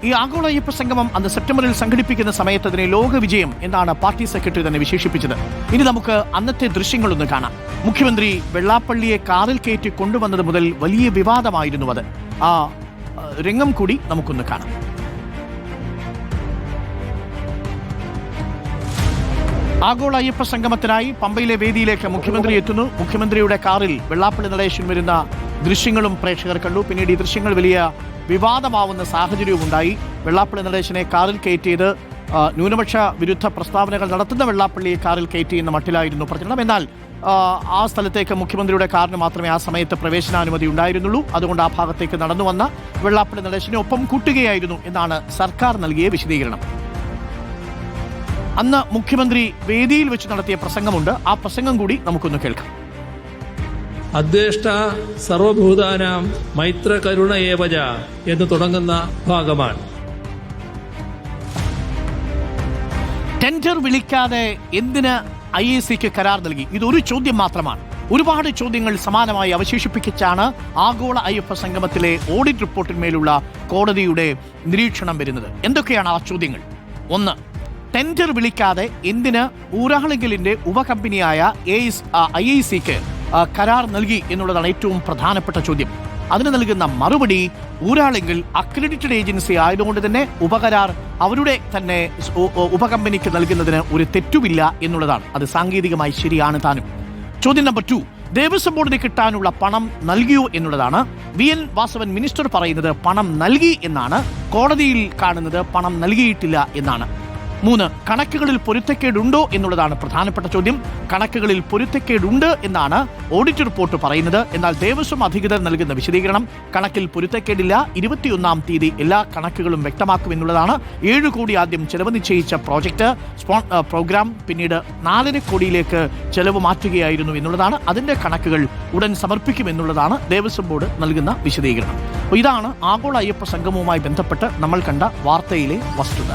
ഈ ആഗോള അയ്യപ്പ സംഗമം അന്ന് സെപ്റ്റംബറിൽ സംഘടിപ്പിക്കുന്ന സമയത്ത് അതിനെ ലോക വിജയം എന്നാണ് പാർട്ടി സെക്രട്ടറി തന്നെ വിശേഷിപ്പിച്ചത്. ഇനി നമുക്ക് അന്നത്തെ ദൃശ്യങ്ങളൊന്ന് കാണാം. മുഖ്യമന്ത്രി വെള്ളാപ്പള്ളിയെ കാറിൽ കയറ്റി കൊണ്ടുവന്നത് മുതൽ വലിയ വിവാദമായിരുന്നു അത്. ആ രംഗം കൂടി നമുക്കൊന്ന് കാണാം. ആഗോള അയ്യപ്പ സംഗമത്തിനായി പമ്പയിലെ വേദിയിലേക്ക് മുഖ്യമന്ത്രി എത്തുന്നു. മുഖ്യമന്ത്രിയുടെ കാറിൽ വെള്ളാപ്പള്ളി നടേശൻ വരുന്ന ദൃശ്യങ്ങളും പ്രേക്ഷകർ കണ്ടു. പിന്നീട് ഈ ദൃശ്യങ്ങൾ വലിയ വിവാദമാവുന്ന സാഹചര്യവും ഉണ്ടായി. വെള്ളാപ്പള്ളി നടേശനെ കാറിൽ കയറ്റിയത് ന്യൂനപക്ഷ വിരുദ്ധ പ്രസ്താവനകൾ നടത്തുന്ന വെള്ളാപ്പള്ളിയെ കാറിൽ കയറ്റി എന്ന മട്ടിലായിരുന്നു പ്രചരണം. എന്നാൽ ആ സ്ഥലത്തേക്ക് മുഖ്യമന്ത്രിയുടെ കാറിന് മാത്രമേ ആ സമയത്ത് പ്രവേശനാനുമതി ഉണ്ടായിരുന്നുള്ളൂ. അതുകൊണ്ട് ആ ഭാഗത്തേക്ക് നടന്നു വന്ന വെള്ളാപ്പള്ളി നടേശനെ ഒപ്പം കൂട്ടുകയായിരുന്നു എന്നാണ് സർക്കാർ നൽകിയ വിശദീകരണം. അന്ന് മുഖ്യമന്ത്രി വേദിയിൽ വെച്ച് നടത്തിയ പ്രസംഗമുണ്ട്. ആ പ്രസംഗം കൂടി നമുക്കൊന്ന് കേൾക്കാം. അദ്വേഷ്ട സർവഭൂതാനാം മൈത്ര കരുണ ഏവജ എന്ന് തുടങ്ങുന്ന ഭാഗമാണ്. ടെൻഡർ വിളിക്കാതെ എന്തിന് IACക്ക് കരാർ നൽകി? ഇതൊരു ചോദ്യം മാത്രമാണ്. ഒരുപാട് ചോദ്യങ്ങൾ സമാനമായി അവശേഷിപ്പിച്ചാണ് ആഗോള അയ്യപ്പ സംഗമത്തിലെ ഓഡിറ്റ് റിപ്പോർട്ടിന്മേലുള്ള കോടതിയുടെ നിരീക്ഷണം വരുന്നത്. എന്തൊക്കെയാണ് ആ ചോദ്യങ്ങൾ? ഒന്ന്, ടെൻഡർ വിളിക്കാതെ എന്തിന് ഊരാളുങ്കലിന്റെ ഉപകമ്പനിയായ IACക്ക് കരാർ നൽകി എന്നുള്ളതാണ് ഏറ്റവും പ്രധാനപ്പെട്ട ചോദ്യം. അതിന് നൽകുന്ന മറുപടി, ഊരാളുങ്കൽ അക്രഡിറ്റഡ് ഏജൻസി ആയതുകൊണ്ട് തന്നെ ഉപകരാർ അവരുടെ തന്നെ ഉപകമ്പനിക്ക് നൽകുന്നതിന് ഒരു തെറ്റുമില്ല എന്നുള്ളതാണ്. അത് സാങ്കേതികമായി ശരിയാണ് താനും. ചോദ്യം നമ്പർ 2, ദേവസ്വം ബോർഡിന് കിട്ടാനുള്ള പണം നൽകിയോ എന്നുള്ളതാണ്. VN വാസവൻ മിനിസ്റ്റർ പറയുന്നത് പണം നൽകി എന്നാണ്, കോടതിയിൽ കാണുന്നത് പണം നൽകിയിട്ടില്ല എന്നാണ്. 3, കണക്കുകളിൽ പൊരുത്തക്കേടുണ്ടോ എന്നുള്ളതാണ് പ്രധാനപ്പെട്ട ചോദ്യം. കണക്കുകളിൽ പൊരുത്തക്കേടുണ്ട് എന്നാണ് ഓഡിറ്റ് റിപ്പോർട്ട് പറയുന്നത്. എന്നാൽ ദേവസ്വം അധികൃതർ നൽകുന്ന വിശദീകരണം കണക്കിൽ പൊരുത്തക്കേടില്ല, 21-ാം തീയതി എല്ലാ കണക്കുകളും വ്യക്തമാക്കുമെന്നുള്ളതാണ്. 7 കോടി ആദ്യം ചെലവ് നിശ്ചയിച്ച പ്രോഗ്രാം പിന്നീട് 4.5 കോടിയിലേക്ക് ചെലവ് മാറ്റുകയായിരുന്നു എന്നുള്ളതാണ്. അതിന്റെ കണക്കുകൾ ഉടൻ സമർപ്പിക്കുമെന്നുള്ളതാണ് ദേവസ്വം ബോർഡ് നൽകുന്ന വിശദീകരണം. അപ്പോൾ ഇതാണ് ആഗോള അയ്യപ്പ സംഗമവുമായി ബന്ധപ്പെട്ട് നമ്മൾ കണ്ട വാർത്തയിലെ വസ്തുത.